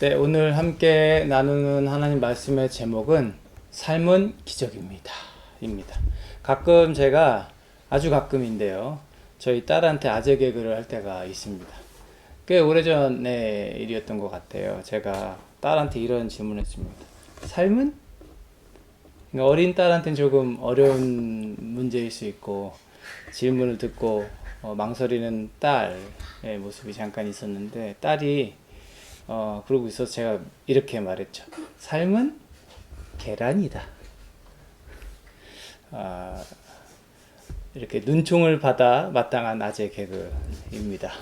네, 오늘 함께 나누는 하나님 말씀의 제목은 삶은 기적입니다. 입니다. 가끔 제가 아주 가끔인데요. 저희 딸한테 아재 개그를 할 때가 있습니다. 꽤 오래전의 일이었던 것 같아요. 제가 딸한테 이런 질문을 했습니다. 삶은? 그러니까 어린 딸한테는 조금 어려운 문제일 수 있고 질문을 듣고 망설이는 딸의 모습이 잠깐 있었는데 딸이 그러고 있어서 제가 이렇게 말했죠. 삶은 계란이다. 이렇게 눈총을 받아 마땅한 아재 개그입니다.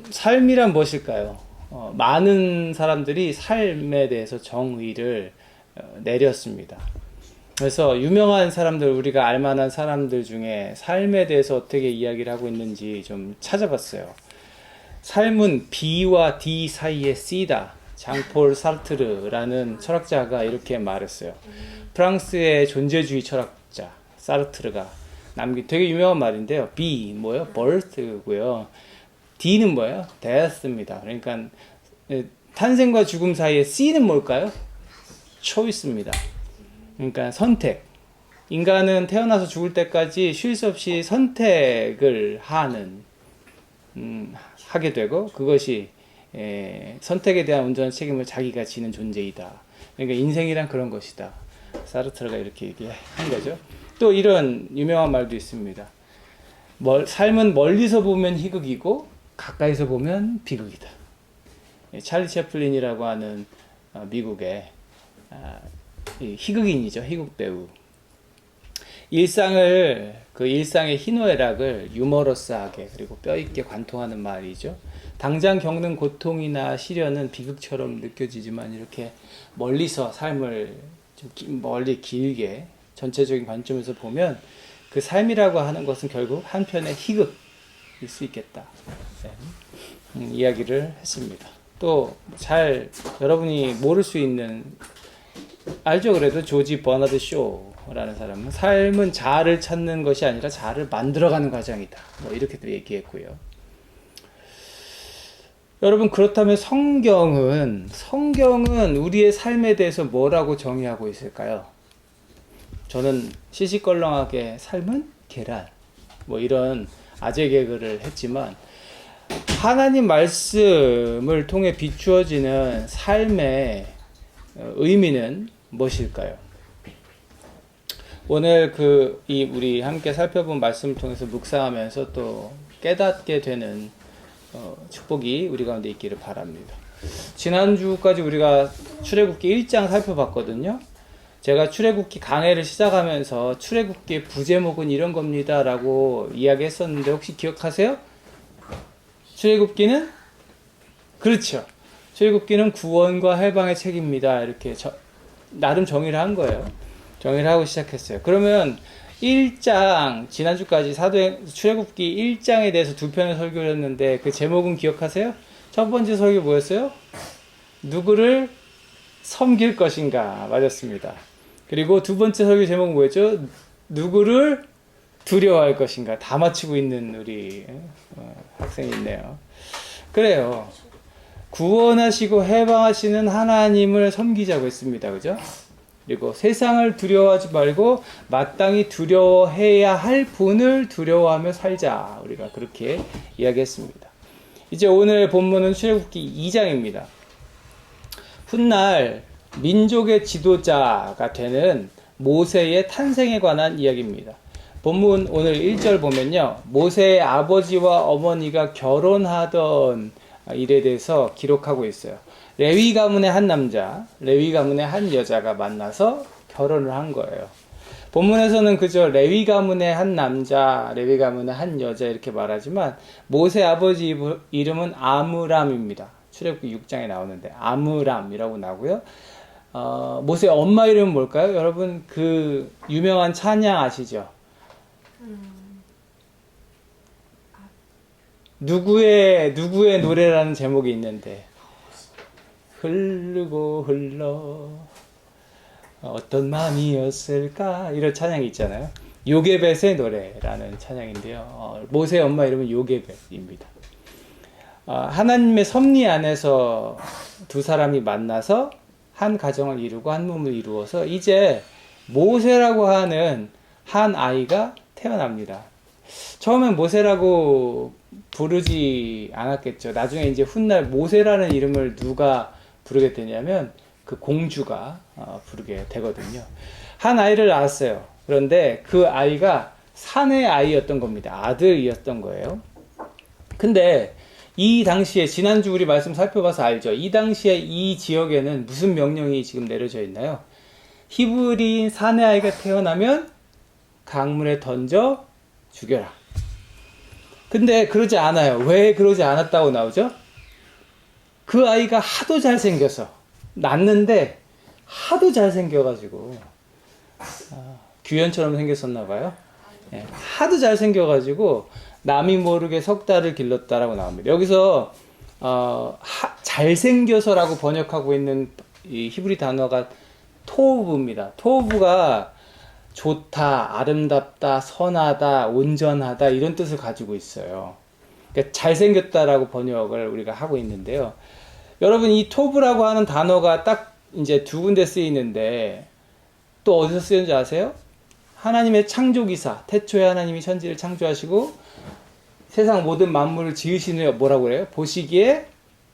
삶이란 무엇일까요? 많은 사람들이 삶에 대해서 정의를 내렸습니다. 그래서 유명한 사람들, 우리가 알만한 사람들 중에 삶에 대해서 어떻게 이야기를 하고 있는지 좀 찾아봤어요. 삶은 B와 D 사이의 C다. 장폴 사르트르라는 철학자가 이렇게 말했어요. 프랑스의 존재주의 철학자 사르트르가 남긴 되게 유명한 말인데요. B 뭐예요? birth고요. D는 뭐예요? death입니다. 그러니까 탄생과 죽음 사이의 C는 뭘까요? choice입니다. 그러니까 선택. 인간은 태어나서 죽을 때까지 쉴 수 없이 선택을 하게 되고 그것이 선택에 대한 온전한 책임을 자기가 지는 존재이다. 그러니까 인생이란 그런 것이다. 사르트르가 이렇게 얘기한 거죠. 또 이런 유명한 말도 있습니다. 삶은 멀리서 보면 희극이고 가까이서 보면 비극이다. 찰리 채플린이라고 하는 미국의 희극인이죠. 희극 배우. 일상의 희노애락을 유머러스하게 그리고 뼈있게 관통하는 말이죠. 당장 겪는 고통이나 시련은 비극처럼 느껴지지만 이렇게 멀리서 삶을 좀 멀리 길게 전체적인 관점에서 보면 그 삶이라고 하는 것은 결국 한편의 희극일 수 있겠다. 네. 이야기를 했습니다. 또 여러분이 모를 수 있는 알죠? 그래도 조지 버나드 쇼라는 사람은 삶은 자아를 찾는 것이 아니라 자아를 만들어가는 과정이다. 뭐 이렇게도 얘기했고요. 여러분 그렇다면 성경은 우리의 삶에 대해서 뭐라고 정의하고 있을까요? 저는 시시껄렁하게 삶은 계란 뭐 이런 아재 개그를 했지만 하나님 말씀을 통해 비추어지는 삶의 의미는 무엇일까요? 오늘 우리 함께 살펴본 말씀을 통해서 묵상하면서 또 깨닫게 되는 축복이 우리 가운데 있기를 바랍니다. 지난주까지 우리가 출애굽기 1장 살펴봤거든요. 제가 출애굽기 강해를 시작하면서 출애굽기의 부제목은 이런 겁니다 라고 이야기했었는데 혹시 기억하세요? 출애굽기는? 그렇죠. 출애굽기는 구원과 해방의 책입니다. 이렇게 나름 정의를 한 거예요. 정의를 하고 시작했어요. 그러면 1장, 지난주까지 출애굽기 1장에 대해서 두 편의 설교를 했는데 그 제목은 기억하세요? 첫 번째 설교 뭐였어요? 누구를 섬길 것인가. 맞았습니다. 그리고 두 번째 설교 제목은 뭐였죠? 누구를 두려워할 것인가. 다 맞추고 있는 우리 학생이 있네요. 그래요. 구원하시고 해방하시는 하나님을 섬기자고 했습니다. 그죠? 그리고 세상을 두려워하지 말고 마땅히 두려워해야 할 분을 두려워하며 살자. 우리가 그렇게 이야기했습니다. 이제 오늘 본문은 출애굽기 2장입니다. 훗날 민족의 지도자가 되는 모세의 탄생에 관한 이야기입니다. 본문 오늘 1절 보면요. 모세의 아버지와 어머니가 결혼하던 일에 대해서 기록하고 있어요. 레위 가문의 한 남자, 레위 가문의 한 여자가 만나서 결혼을 한 거예요. 본문에서는 그저 레위 가문의 한 남자, 레위 가문의 한 여자 이렇게 말하지만 모세 아버지 이름은 아므람입니다. 출애굽기 6장에 나오는데 아므람이라고 나오고요. 모세 엄마 이름은 뭘까요? 여러분 그 유명한 찬양 아시죠? 누구의 노래라는 제목이 있는데 흐르고 흘러 어떤 마음이었을까 이런 찬양이 있잖아요. 요게벳의 노래라는 찬양인데요. 모세의 엄마 이름은 요게벳입니다. 하나님의 섭리 안에서 두 사람이 만나서 한 가정을 이루고 한 몸을 이루어서 이제 모세라고 하는 한 아이가 태어납니다. 처음엔 모세라고 부르지 않았겠죠. 나중에 이제 훗날 모세라는 이름을 누가 부르게 되냐면 그 공주가 부르게 되거든요. 한 아이를 낳았어요. 그런데 그 아이가 사내 아이였던 겁니다. 아들이었던 거예요. 근데 이 당시에 지난주 우리 말씀 살펴봐서 알죠. 이 당시에 이 지역에는 무슨 명령이 지금 내려져 있나요? 히브리인 사내 아이가 태어나면 강물에 던져 죽여라. 근데 그러지 않아요. 왜 그러지 않았다고 나오죠? 그 아이가 하도 잘생겨서 낳는데 하도 잘생겨가지고 규현처럼 생겼었나 봐요. 네, 하도 잘생겨가지고 남이 모르게 석 달을 길렀다라고 나옵니다. 여기서 잘생겨서라고 번역하고 있는 이 히브리 단어가 토브입니다. 토브가 좋다, 아름답다, 선하다, 온전하다 이런 뜻을 가지고 있어요. 그러니까 잘생겼다라고 번역을 우리가 하고 있는데요. 여러분 이 토브라고 하는 단어가 딱 이제 두 군데 쓰이는데 또 어디서 쓰였는지 아세요? 하나님의 창조기사, 태초에 하나님이 천지를 창조하시고 세상 모든 만물을 지으신 후에 뭐라고 그래요? 보시기에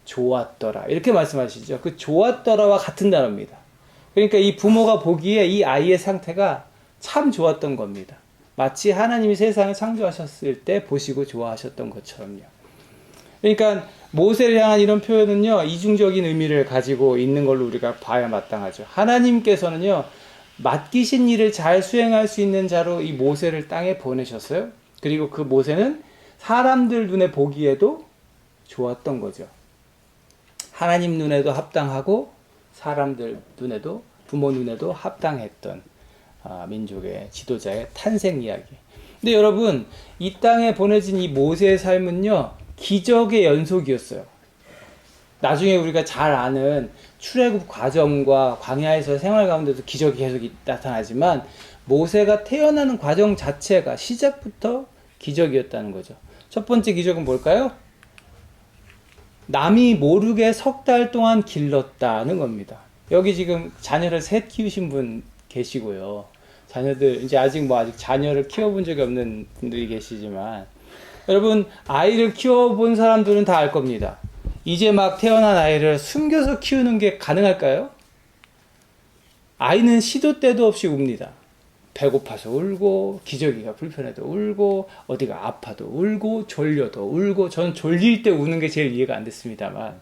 좋았더라. 이렇게 말씀하시죠. 그 좋았더라와 같은 단어입니다. 그러니까 이 부모가 보기에 이 아이의 상태가 참 좋았던 겁니다. 마치 하나님이 세상을 창조하셨을 때 보시고 좋아하셨던 것처럼요. 그러니까 모세를 향한 이런 표현은요, 이중적인 의미를 가지고 있는 걸로 우리가 봐야 마땅하죠. 하나님께서는요, 맡기신 일을 잘 수행할 수 있는 자로 이 모세를 땅에 보내셨어요. 그리고 그 모세는 사람들 눈에 보기에도 좋았던 거죠. 하나님 눈에도 합당하고 사람들 눈에도 부모 눈에도 합당했던 민족의 지도자의 탄생 이야기. 근데 여러분 이 땅에 보내진 이 모세의 삶은요 기적의 연속이었어요. 나중에 우리가 잘 아는 출애굽 과정과 광야에서 생활 가운데도 기적이 계속 나타나지만 모세가 태어나는 과정 자체가 시작부터 기적이었다는 거죠. 첫 번째 기적은 뭘까요? 남이 모르게 석 달 동안 길렀다는 겁니다. 여기 지금 자녀를 셋 키우신 분 계시고요. 자녀들 이제 아직 자녀를 키워본 적이 없는 분들이 계시지만 여러분 아이를 키워본 사람들은 다 알 겁니다. 이제 막 태어난 아이를 숨겨서 키우는 게 가능할까요? 아이는 시도 때도 없이 웁니다. 배고파서 울고 기저귀가 불편해도 울고 어디가 아파도 울고 졸려도 울고 저는 졸릴 때 우는 게 제일 이해가 안 됐습니다만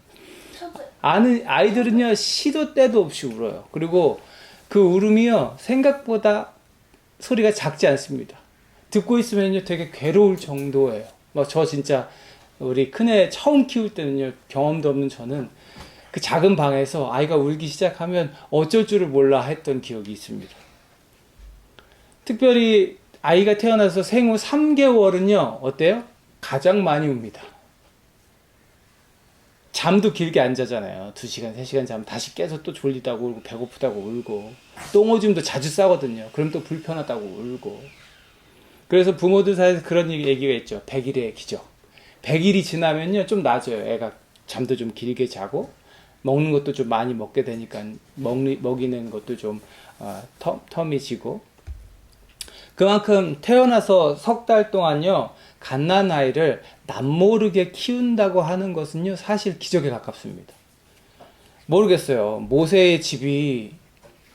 아이들은요 시도 때도 없이 울어요. 그리고 그 울음이요 생각보다 소리가 작지 않습니다. 듣고 있으면요 되게 괴로울 정도예요. 저 진짜 우리 큰애 처음 키울 때는요 경험도 없는 저는 그 작은 방에서 아이가 울기 시작하면 어쩔 줄을 몰라 했던 기억이 있습니다. 특별히 아이가 태어나서 생후 3개월은요 어때요? 가장 많이 웁니다. 잠도 길게 안 자잖아요. 2시간, 3시간 자면 다시 깨서 또 졸리다고 울고 배고프다고 울고 똥오줌도 자주 싸거든요. 그럼 또 불편하다고 울고. 그래서 부모들 사이에서 그런 얘기가 있죠. 100일의 기적. 100일이 지나면요 좀 나아져요. 애가 잠도 좀 길게 자고 먹는 것도 좀 많이 먹게 되니까 먹이는 것도 좀 텀이 지고 그만큼 태어나서 석 달 동안요 갓난 아이를 남모르게 키운다고 하는 것은요 사실 기적에 가깝습니다. 모르겠어요. 모세의 집이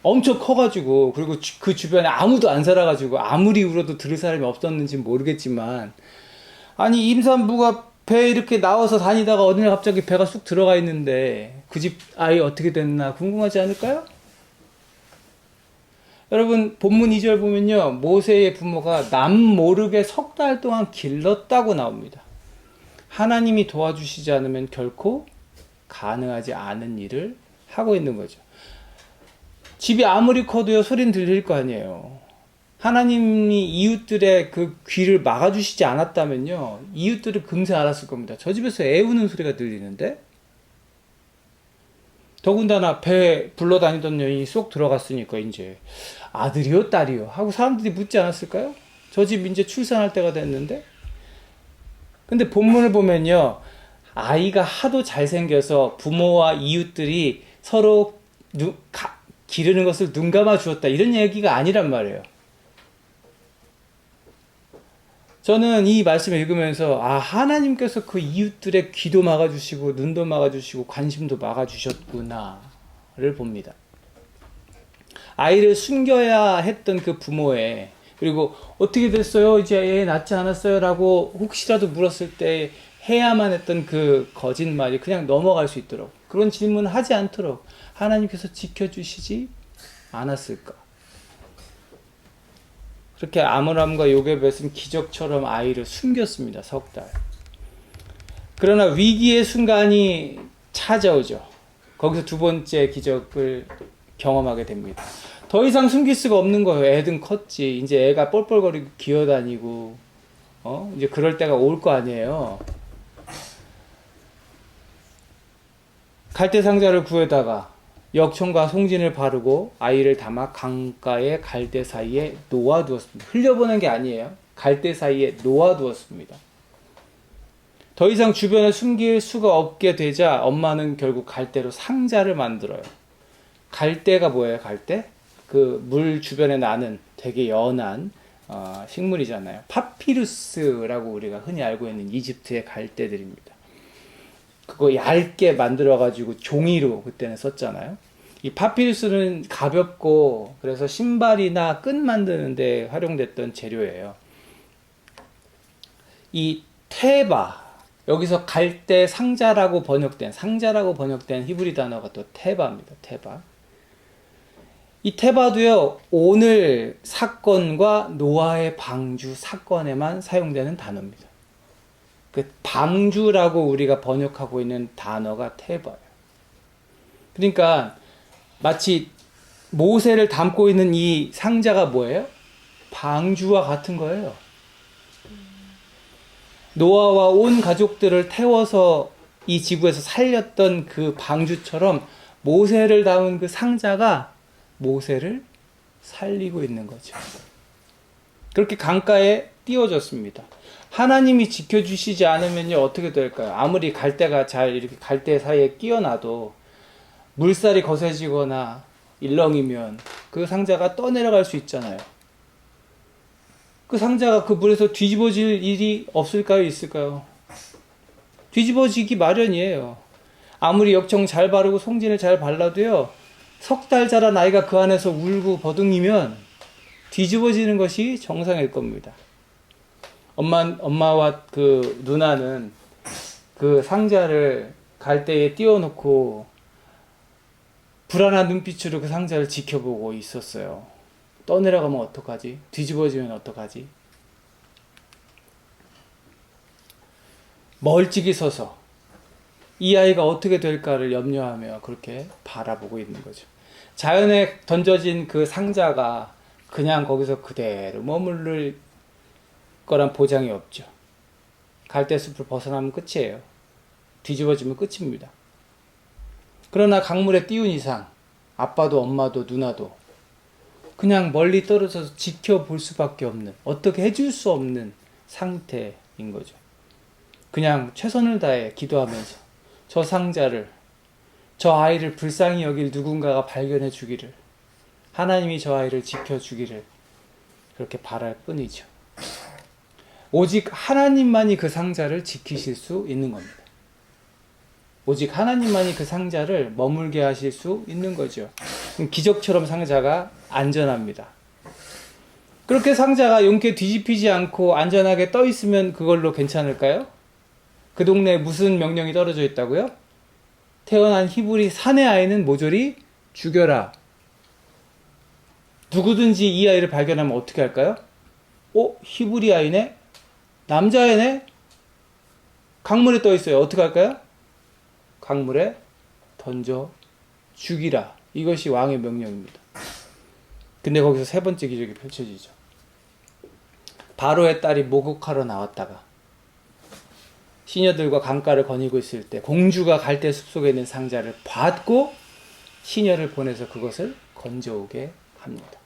엄청 커가지고 그리고 그 주변에 아무도 안 살아가지고 아무리 울어도 들을 사람이 없었는지 모르겠지만 아니 임산부가 배 이렇게 나와서 다니다가 어느 날 갑자기 배가 쑥 들어가 있는데 그 집 아이 어떻게 됐나 궁금하지 않을까요? 여러분 본문 2절 보면요 모세의 부모가 남 모르게 석 달 동안 길렀다고 나옵니다. 하나님이 도와주시지 않으면 결코 가능하지 않은 일을 하고 있는 거죠. 집이 아무리 커도요 소리는 들릴 거 아니에요. 하나님이 이웃들의 그 귀를 막아주시지 않았다면요 이웃들은 금세 알았을 겁니다. 저 집에서 애 우는 소리가 들리는데 더군다나 배 불러다니던 여인이 쏙 들어갔으니까 이제 아들이요 딸이요 하고 사람들이 묻지 않았을까요? 저 집 이제 출산할 때가 됐는데 근데 본문을 보면요 아이가 하도 잘생겨서 부모와 이웃들이 서로 기르는 것을 눈 감아 주었다. 이런 얘기가 아니란 말이에요. 저는 이 말씀을 읽으면서 하나님께서 그 이웃들의 귀도 막아주시고 눈도 막아주시고 관심도 막아주셨구나를 봅니다. 아이를 숨겨야 했던 그 부모의, 그리고 어떻게 됐어요? 이제 애 낳지 않았어요? 라고 혹시라도 물었을 때 해야만 했던 그 거짓말이 그냥 넘어갈 수 있도록, 그런 질문을 하지 않도록 하나님께서 지켜주시지 않았을까? 그렇게 아므람과 요게벳은 기적처럼 아이를 숨겼습니다. 석 달. 그러나 위기의 순간이 찾아오죠. 거기서 두 번째 기적을 경험하게 됩니다. 더 이상 숨길 수가 없는 거예요. 애든 컸지. 이제 애가 뻘뻘거리고 기어다니고, 이제 그럴 때가 올 거 아니에요. 갈대 상자를 구해다가 역청과 송진을 바르고 아이를 담아 강가의 갈대 사이에 놓아두었습니다. 흘려보낸 게 아니에요. 갈대 사이에 놓아두었습니다. 더 이상 주변에 숨길 수가 없게 되자 엄마는 결국 갈대로 상자를 만들어요. 갈대가 뭐예요? 갈대? 그 물 주변에 나는 되게 연한 식물이잖아요. 파피루스라고 우리가 흔히 알고 있는 이집트의 갈대들입니다. 그거 얇게 만들어가지고 종이로 그때는 썼잖아요. 이 파피루스는 가볍고 그래서 신발이나 끈 만드는 데 활용됐던 재료예요. 이 테바, 여기서 갈대 상자라고 번역된 히브리 단어가 또 테바입니다. 테바. 이 테바도요, 오늘 사건과 노아의 방주 사건에만 사용되는 단어입니다. 그 방주라고 우리가 번역하고 있는 단어가 테바예요. 그러니까 마치 모세를 담고 있는 이 상자가 뭐예요? 방주와 같은 거예요. 노아와 온 가족들을 태워서 이 지구에서 살렸던 그 방주처럼 모세를 담은 그 상자가 모세를 살리고 있는 거죠. 그렇게 강가에 띄워졌습니다. 하나님이 지켜주시지 않으면요, 어떻게 될까요? 아무리 갈대가 잘 이렇게 갈대 사이에 끼어놔도 물살이 거세지거나 일렁이면 그 상자가 떠내려갈 수 있잖아요. 그 상자가 그 물에서 뒤집어질 일이 없을까요? 있을까요? 뒤집어지기 마련이에요. 아무리 역청 잘 바르고 송진을 잘 발라도요, 석 달 자란 아이가 그 안에서 울고 버둥이면 뒤집어지는 것이 정상일 겁니다. 엄마와 그 누나는 그 상자를 갈대에 띄워놓고 불안한 눈빛으로 그 상자를 지켜보고 있었어요. 떠내려가면 어떡하지? 뒤집어지면 어떡하지? 멀찍이 서서 이 아이가 어떻게 될까를 염려하며 그렇게 바라보고 있는 거죠. 자연에 던져진 그 상자가 그냥 거기서 그대로 머무를 거란 보장이 없죠. 갈대숲을 벗어나면 끝이에요. 뒤집어지면 끝입니다. 그러나 강물에 띄운 이상 아빠도 엄마도 누나도 그냥 멀리 떨어져서 지켜볼 수밖에 없는, 어떻게 해줄 수 없는 상태인 거죠. 그냥 최선을 다해 기도하면서 저 상자를, 저 아이를 불쌍히 여길 누군가가 발견해 주기를, 하나님이 저 아이를 지켜주기를 그렇게 바랄 뿐이죠. 오직 하나님만이 그 상자를 지키실 수 있는 겁니다. 오직 하나님만이 그 상자를 머물게 하실 수 있는 거죠. 기적처럼 상자가 안전합니다. 그렇게 상자가 용케 뒤집히지 않고 안전하게 떠 있으면 그걸로 괜찮을까요? 그 동네에 무슨 명령이 떨어져 있다고요? 태어난 히브리 사내 아이는 모조리 죽여라. 누구든지 이 아이를 발견하면 어떻게 할까요? 히브리 아이네? 남자애네? 강물에 떠 있어요. 어떻게 할까요? 강물에 던져 죽이라. 이것이 왕의 명령입니다. 근데 거기서 세 번째 기적이 펼쳐지죠. 바로의 딸이 목욕하러 나왔다가 시녀들과 강가를 거니고 있을 때 공주가 갈대 숲속에 있는 상자를 받고 시녀를 보내서 그것을 건져오게 합니다.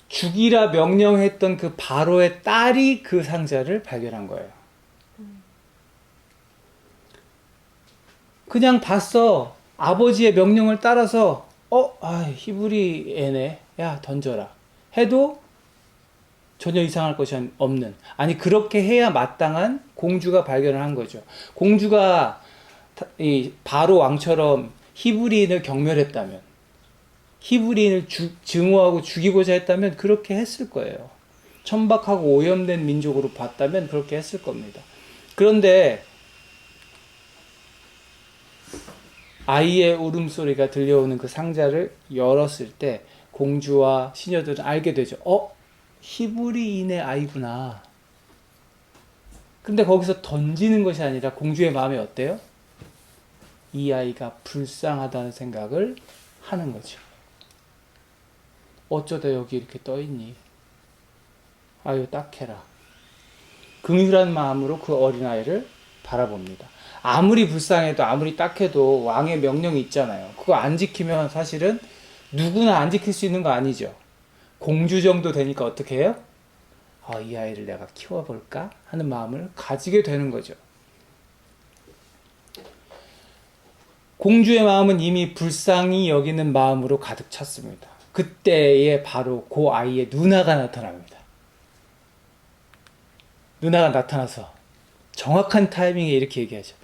죽이라 명령했던 그 바로의 딸이 그 상자를 발견한 거예요. 그냥 봤어. 아버지의 명령을 따라서 히브리 애네. 야, 던져라. 해도 전혀 이상할 것이 없는. 아니, 그렇게 해야 마땅한 공주가 발견을 한 거죠. 공주가 이 바로 왕처럼 히브리인을 경멸했다면, 히브리인을 증오하고 죽이고자 했다면 그렇게 했을 거예요. 천박하고 오염된 민족으로 봤다면 그렇게 했을 겁니다. 그런데 아이의 울음소리가 들려오는 그 상자를 열었을 때 공주와 시녀들은 알게 되죠. 히브리인의 아이구나. 근데 거기서 던지는 것이 아니라 공주의 마음이 어때요? 이 아이가 불쌍하다는 생각을 하는 거죠. 어쩌다 여기 이렇게 떠있니? 아유, 딱해라. 긍휼한 마음으로 그 어린아이를 바라봅니다. 아무리 불쌍해도 아무리 딱해도 왕의 명령이 있잖아요. 그거 안 지키면 사실은 누구나 안 지킬 수 있는 거 아니죠. 공주 정도 되니까 어떻게 해요? 이 아이를 내가 키워볼까? 하는 마음을 가지게 되는 거죠. 공주의 마음은 이미 불쌍히 여기는 마음으로 가득 찼습니다. 그때에 바로 그 아이의 누나가 나타납니다. 누나가 나타나서 정확한 타이밍에 이렇게 얘기하죠.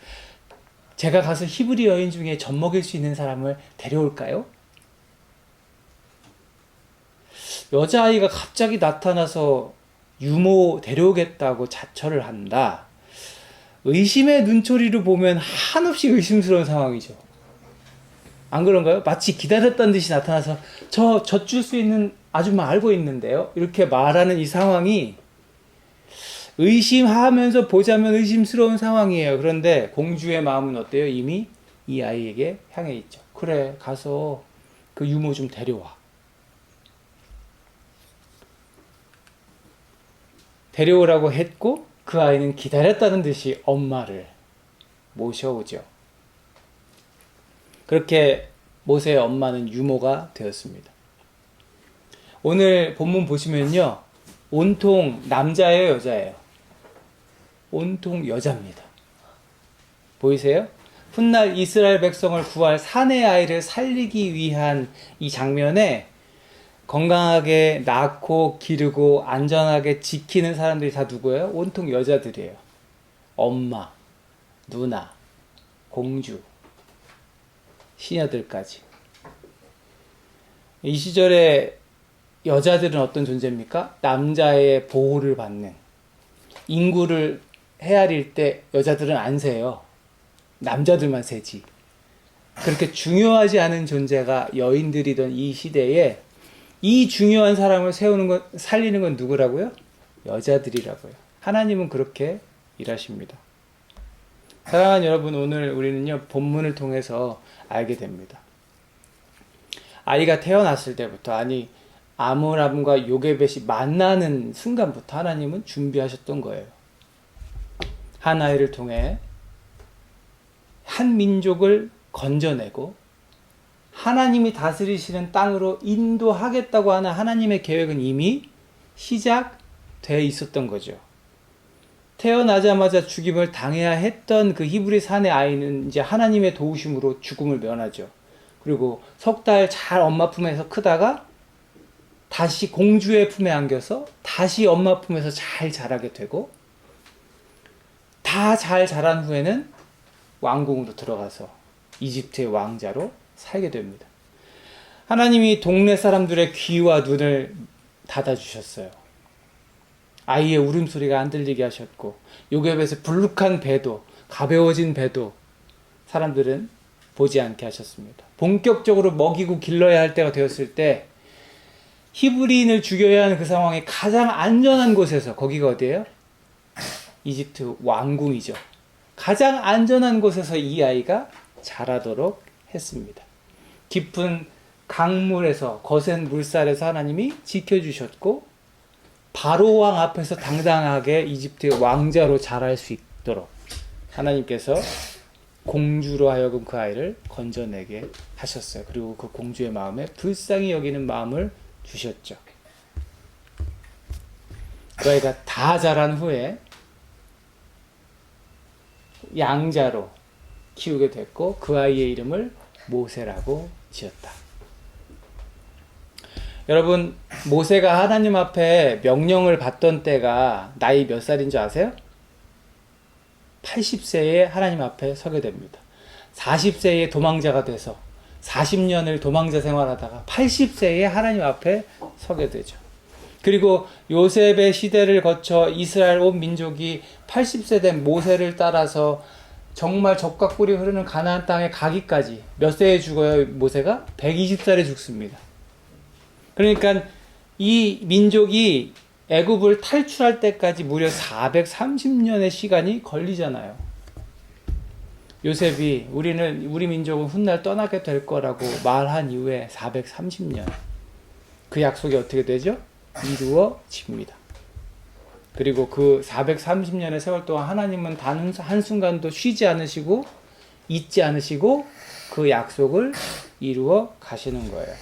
제가 가서 히브리 여인 중에 젖 먹일 수 있는 사람을 데려올까요? 여자아이가 갑자기 나타나서 유모 데려오겠다고 자처를 한다. 의심의 눈초리로 보면 한없이 의심스러운 상황이죠. 안 그런가요? 마치 기다렸다는 듯이 나타나서 젖 줄 수 있는 아줌마 알고 있는데요. 이렇게 말하는 이 상황이 의심하면서 보자면 의심스러운 상황이에요. 그런데 공주의 마음은 어때요? 이미 이 아이에게 향해 있죠. 그래, 가서 그 유모 좀 데려와. 데려오라고 했고 그 아이는 기다렸다는 듯이 엄마를 모셔오죠. 그렇게 모세의 엄마는 유모가 되었습니다. 오늘 본문 보시면요. 온통 남자예요, 여자예요? 온통 여자입니다. 보이세요? 훗날 이스라엘 백성을 구할 사내 아이를 살리기 위한 이 장면에 건강하게 낳고 기르고 안전하게 지키는 사람들이 다 누구예요? 온통 여자들이에요. 엄마, 누나, 공주, 시녀들까지. 이 시절에 여자들은 어떤 존재입니까? 남자의 보호를 받는. 인구를 헤아릴 때 여자들은 안 세요. 남자들만 세지. 그렇게 중요하지 않은 존재가 여인들이던 이 시대에 이 중요한 사람을 세우는 건, 살리는 건 누구라고요? 여자들이라고요. 하나님은 그렇게 일하십니다. 사랑하는 여러분, 오늘 우리는요, 본문을 통해서 알게 됩니다. 아이가 태어났을 때부터, 아니, 아므람과 요게벳이 만나는 순간부터 하나님은 준비하셨던 거예요. 한 아이를 통해 한 민족을 건져내고 하나님이 다스리시는 땅으로 인도하겠다고 하는 하나님의 계획은 이미 시작되어 있었던 거죠. 태어나자마자 죽임을 당해야 했던 그 히브리 산의 아이는 이제 하나님의 도우심으로 죽음을 면하죠. 그리고 석 달 잘 엄마 품에서 크다가 다시 공주의 품에 안겨서 다시 엄마 품에서 잘 자라게 되고, 다 잘 자란 후에는 왕궁으로 들어가서 이집트의 왕자로 살게 됩니다. 하나님이 동네 사람들의 귀와 눈을 닫아주셨어요. 아이의 울음소리가 안 들리게 하셨고, 요괴벳의 불룩한 배도, 가벼워진 배도 사람들은 보지 않게 하셨습니다. 본격적으로 먹이고 길러야 할 때가 되었을 때 히브리인을 죽여야 하는 그 상황에 가장 안전한 곳에서, 거기가 어디예요? 이집트 왕궁이죠. 가장 안전한 곳에서 이 아이가 자라도록 했습니다. 깊은 강물에서, 거센 물살에서 하나님이 지켜주셨고, 바로 왕 앞에서 당당하게 이집트의 왕자로 자랄 수 있도록 하나님께서 공주로 하여금 그 아이를 건져내게 하셨어요. 그리고 그 공주의 마음에 불쌍히 여기는 마음을 주셨죠. 그 아이가 다 자란 후에 양자로 키우게 됐고 그 아이의 이름을 모세라고 지었다. 여러분, 모세가 하나님 앞에 명령을 받던 때가 나이 몇 살인 줄 아세요? 80세에 하나님 앞에 서게 됩니다. 40세에 도망자가 돼서 40년을 도망자 생활하다가 80세에 하나님 앞에 서게 되죠. 그리고 요셉의 시대를 거쳐 이스라엘 온 민족이 80세 된 모세를 따라서 정말 젖과 꿀이 흐르는 가나안 땅에 가기까지 몇 세에 죽어요? 모세가 120살에 죽습니다. 그러니까 이 민족이 애굽을 탈출할 때까지 무려 430년의 시간이 걸리잖아요. 요셉이 우리 민족은 훗날 떠나게 될 거라고 말한 이후에 430년. 그 약속이 어떻게 되죠? 이루어집니다. 그리고 그 430년의 세월 동안 하나님은 단 한순간도 쉬지 않으시고 잊지 않으시고 그 약속을 이루어 가시는 거예요.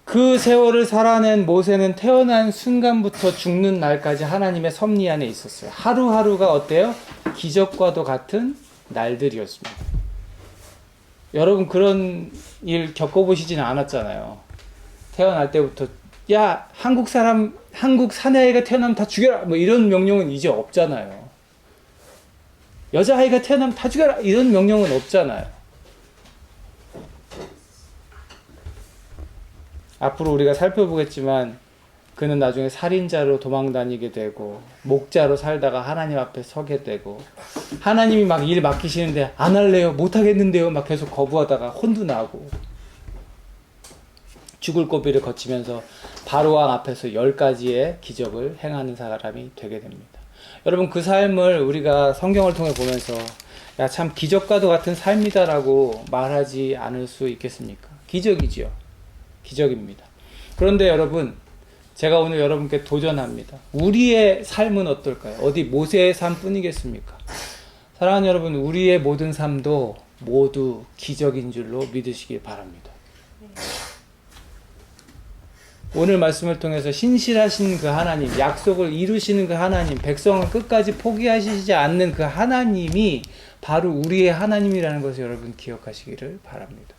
그 세월을 살아낸 모세는 태어난 순간부터 죽는 날까지 하나님의 섭리 안에 있었어요. 하루하루가 어때요? 기적과도 같은 날들이었습니다. 여러분 그런 일 겪어보시지는 않았잖아요. 태어날 때부터 야 한국 사내아이가 태어나면 다 죽여라 뭐 이런 명령은 이제 없잖아요. 여자아이가 태어나면 다 죽여라 이런 명령은 없잖아요. 앞으로 우리가 살펴보겠지만 그는 나중에 살인자로 도망다니게 되고 목자로 살다가 하나님 앞에 서게 되고 하나님이 막 일 맡기시는데 안 할래요 못 하겠는데요 막 계속 거부하다가 혼도 나고 죽을 고비를 거치면서 바로왕 앞에서 10가지의 기적을 행하는 사람이 되게 됩니다. 여러분 그 삶을 우리가 성경을 통해 보면서 야 참 기적과도 같은 삶이다라고 말하지 않을 수 있겠습니까? 기적이지요. 기적입니다. 그런데 여러분 제가 오늘 여러분께 도전합니다. 우리의 삶은 어떨까요? 어디 모세의 삶뿐이겠습니까? 사랑하는 여러분, 우리의 모든 삶도 모두 기적인 줄로 믿으시기 바랍니다. 오늘 말씀을 통해서 신실하신 그 하나님, 약속을 이루시는 그 하나님, 백성을 끝까지 포기하시지 않는 그 하나님이 바로 우리의 하나님이라는 것을 여러분 기억하시기를 바랍니다.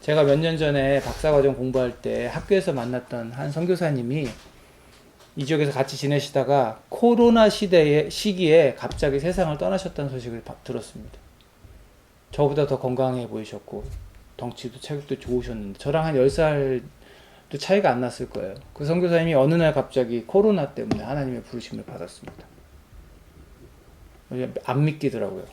제가 몇 년 전에 박사과정 공부할 때 학교에서 만났던 한 선교사님이 이 지역에서 같이 지내시다가 코로나 시기에 갑자기 세상을 떠나셨다는 소식을 들었습니다. 저보다 더 건강해 보이셨고 덩치도 체격도 좋으셨는데 저랑 한 10살도 차이가 안 났을 거예요. 그 선교사님이 어느 날 갑자기 코로나 때문에 하나님의 부르심을 받았습니다. 안 믿기더라고요.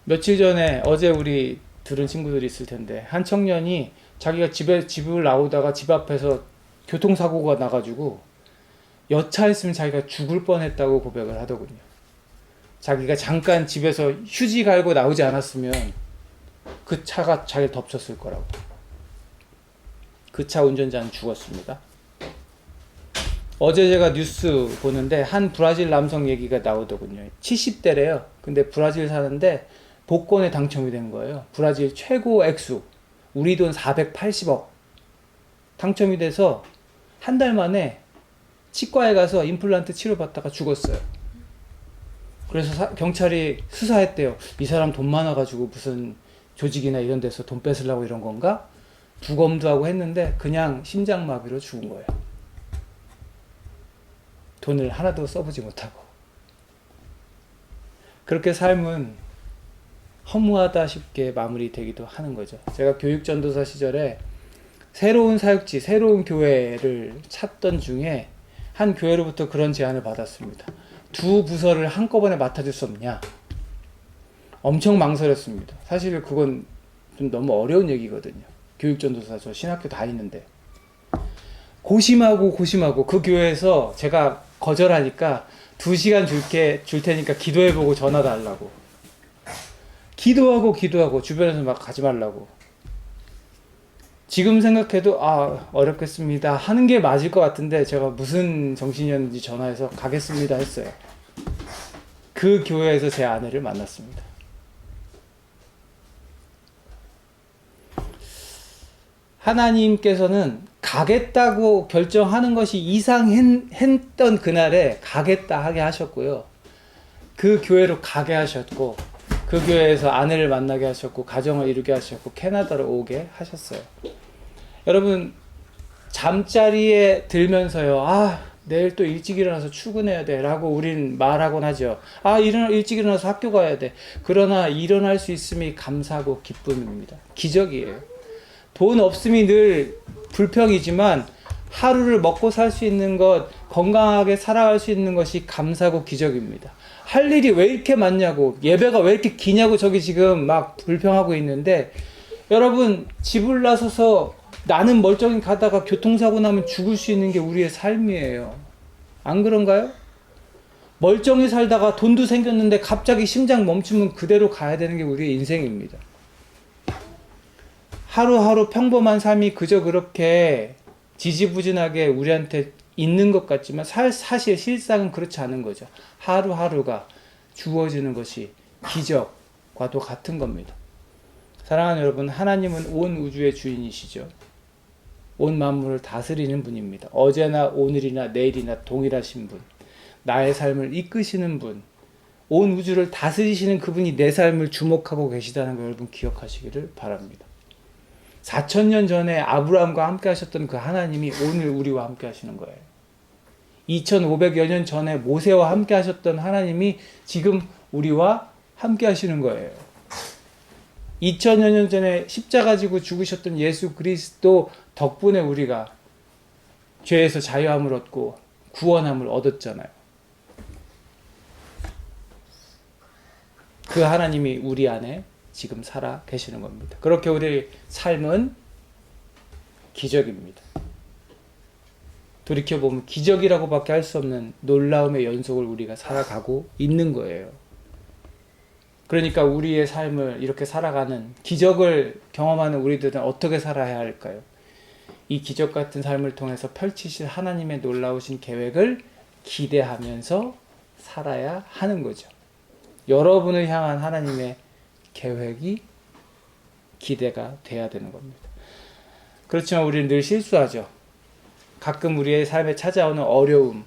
며칠 전에 어제 우리 들은 친구들이 있을 텐데 한 청년이 자기가 집을 나오다가 집 앞에서 교통사고가 나가지고 여차했으면 자기가 죽을 뻔했다고 고백을 하더군요. 자기가 잠깐 집에서 휴지 갈고 나오지 않았으면 그 차가 자기를 덮쳤을 거라고. 그 차 운전자는 죽었습니다. 어제 제가 뉴스 보는데 한 브라질 남성 얘기가 나오더군요. 70대래요. 근데 브라질 사는데 복권에 당첨이 된 거예요. 브라질 최고 액수, 우리 돈 480억 당첨이 돼서 한 달 만에 치과에 가서 임플란트 치료받다가 죽었어요. 그래서 경찰이 수사했대요. 이 사람 돈 많아가지고 무슨 조직이나 이런 데서 돈 뺏으려고 이런 건가? 부검도 하고 했는데 그냥 심장마비로 죽은 거예요. 돈을 하나도 써보지 못하고. 그렇게 삶은 허무하다 싶게 마무리되기도 하는 거죠. 제가 교육전도사 시절에 새로운 사역지, 새로운 교회를 찾던 중에 한 교회로부터 그런 제안을 받았습니다. 2 부서를 한꺼번에 맡아줄 수 없냐? 엄청 망설였습니다. 사실 그건 좀 너무 어려운 얘기거든요. 교육전도사 저 신학교 다니는데. 고심하고 그 교회에서 제가 거절하니까 2시간 줄 테니까 기도해보고 전화 달라고. 기도하고 주변에서 막 가지 말라고. 지금 생각해도 어렵겠습니다 하는 게 맞을 것 같은데 제가 무슨 정신이었는지 전화해서 가겠습니다 했어요. 그 교회에서 제 아내를 만났습니다. 하나님께서는 가겠다고 결정하는 것이 이상했던 그날에 가겠다 하게 하셨고요. 그 교회로 가게 하셨고, 그 교회에서 아내를 만나게 하셨고, 가정을 이루게 하셨고, 캐나다로 오게 하셨어요. 여러분, 잠자리에 들면서요, 내일 또 일찍 일어나서 출근해야 돼 라고 우린 말하곤 하죠. 일찍 일어나서 학교 가야 돼. 그러나 일어날 수 있음이 감사하고 기쁨입니다. 기적이에요. 돈 없음이 늘 불평이지만 하루를 먹고 살 수 있는 것, 건강하게 살아갈 수 있는 것이 감사하고 기적입니다. 할 일이 왜 이렇게 많냐고, 예배가 왜 이렇게 기냐고 저기 지금 막 불평하고 있는데, 여러분, 집을 나서서 나는 멀쩡히 가다가 교통사고 나면 죽을 수 있는 게 우리의 삶이에요. 안 그런가요? 멀쩡히 살다가 돈도 생겼는데 갑자기 심장 멈추면 그대로 가야 되는 게 우리의 인생입니다. 하루하루 평범한 삶이 그저 그렇게 지지부진하게 우리한테 있는 것 같지만 사실 실상은 그렇지 않은 거죠. 하루하루가 주어지는 것이 기적과도 같은 겁니다. 사랑하는 여러분, 하나님은 온 우주의 주인이시죠. 온 만물을 다스리는 분입니다. 어제나 오늘이나 내일이나 동일하신 분, 나의 삶을 이끄시는 분, 온 우주를 다스리시는 그분이 내 삶을 주목하고 계시다는 걸 여러분 기억하시기를 바랍니다. 4,000년 전에 아브라함과 함께 하셨던 그 하나님이 오늘 우리와 함께 하시는 거예요. 2,500여 년 전에 모세와 함께 하셨던 하나님이 지금 우리와 함께 하시는 거예요. 2,000여 년 전에 십자가 지고 죽으셨던 예수 그리스도 덕분에 우리가 죄에서 자유함을 얻고 구원함을 얻었잖아요. 그 하나님이 우리 안에 지금 살아 계시는 겁니다. 그렇게 우리의 삶은 기적입니다. 돌이켜보면 기적이라고밖에 할 수 없는 놀라움의 연속을 우리가 살아가고 있는 거예요. 그러니까 우리의 삶을 이렇게 살아가는, 기적을 경험하는 우리들은 어떻게 살아야 할까요? 이 기적 같은 삶을 통해서 펼치실 하나님의 놀라우신 계획을 기대하면서 살아야 하는 거죠. 여러분을 향한 하나님의 계획이 기대가 돼야 되는 겁니다. 그렇지만 우리는 늘 실수하죠. 가끔 우리의 삶에 찾아오는 어려움,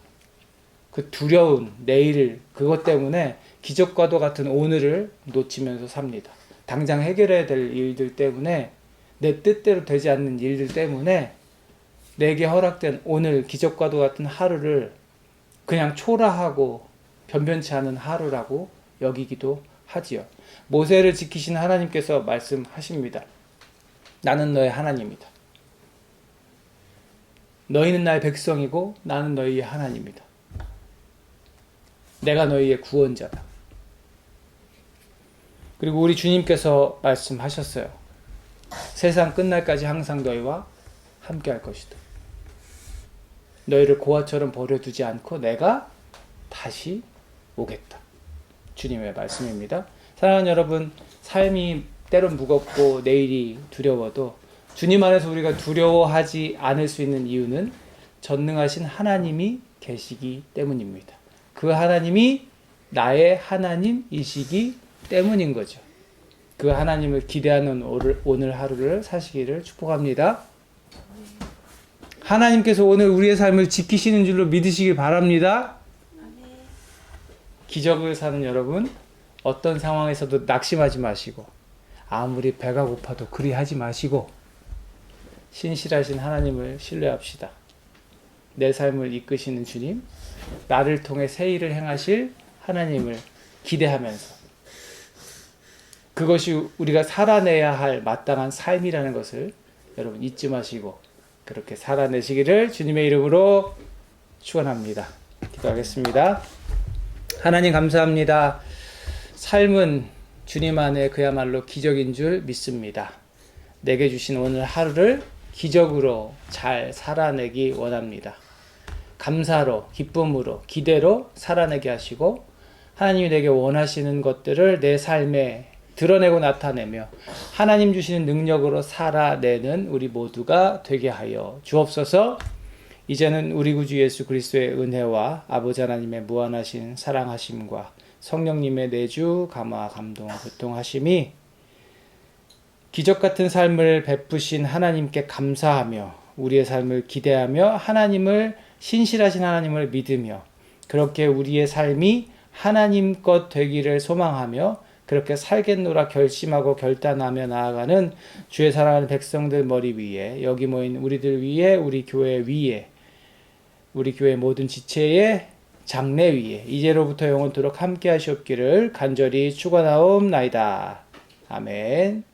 그 두려운 내일, 그것 때문에 기적과도 같은 오늘을 놓치면서 삽니다. 당장 해결해야 될 일들 때문에, 내 뜻대로 되지 않는 일들 때문에 내게 허락된 오늘 기적과도 같은 하루를 그냥 초라하고 변변치 않은 하루라고 여기기도 하지요. 모세를 지키신 하나님께서 말씀하십니다. 나는 너의 하나님이다. 너희는 나의 백성이고 나는 너희의 하나님이다. 내가 너희의 구원자다. 그리고 우리 주님께서 말씀하셨어요. 세상 끝날까지 항상 너희와 함께 할 것이다. 너희를 고아처럼 버려두지 않고 내가 다시 오겠다. 주님의 말씀입니다. 사랑하는 여러분, 삶이 때론 무겁고 내일이 두려워도 주님 안에서 우리가 두려워하지 않을 수 있는 이유는 전능하신 하나님이 계시기 때문입니다. 그 하나님이 나의 하나님이시기 때문인 거죠. 그 하나님을 기대하는 오늘 하루를 사시기를 축복합니다. 하나님께서 오늘 우리의 삶을 지키시는 줄로 믿으시기 바랍니다. 기적을 사는 여러분, 어떤 상황에서도 낙심하지 마시고 아무리 배가 고파도 그리하지 마시고 신실하신 하나님을 신뢰합시다. 내 삶을 이끄시는 주님, 나를 통해 새 일을 행하실 하나님을 기대하면서 그것이 우리가 살아내야 할 마땅한 삶이라는 것을 여러분 잊지 마시고 그렇게 살아내시기를 주님의 이름으로 축원합니다. 기도하겠습니다. 하나님 감사합니다. 삶은 주님 안에 그야말로 기적인 줄 믿습니다. 내게 주신 오늘 하루를 기적으로 잘 살아내기 원합니다. 감사로, 기쁨으로, 기대로 살아내게 하시고 하나님이 내게 원하시는 것들을 내 삶에 드러내고 나타내며 하나님 주시는 능력으로 살아내는 우리 모두가 되게 하여 주옵소서. 이제는 우리 구주 예수 그리스도의 은혜와 아버지 하나님의 무한하신 사랑하심과 성령님의 내주 감화 감동 교통하심이 기적 같은 삶을 베푸신 하나님께 감사하며 우리의 삶을 기대하며 하나님을 신실하신 하나님을 믿으며 그렇게 우리의 삶이 하나님 것 되기를 소망하며 그렇게 살겠노라 결심하고 결단하며 나아가는 주의 사랑하는 백성들 머리 위에 여기 모인 우리들 위에 우리 교회 위에 우리 교회 모든 지체의 장래 위에 이제로부터 영원토록 함께 하시옵기를 간절히 축원하옵나이다. 아멘.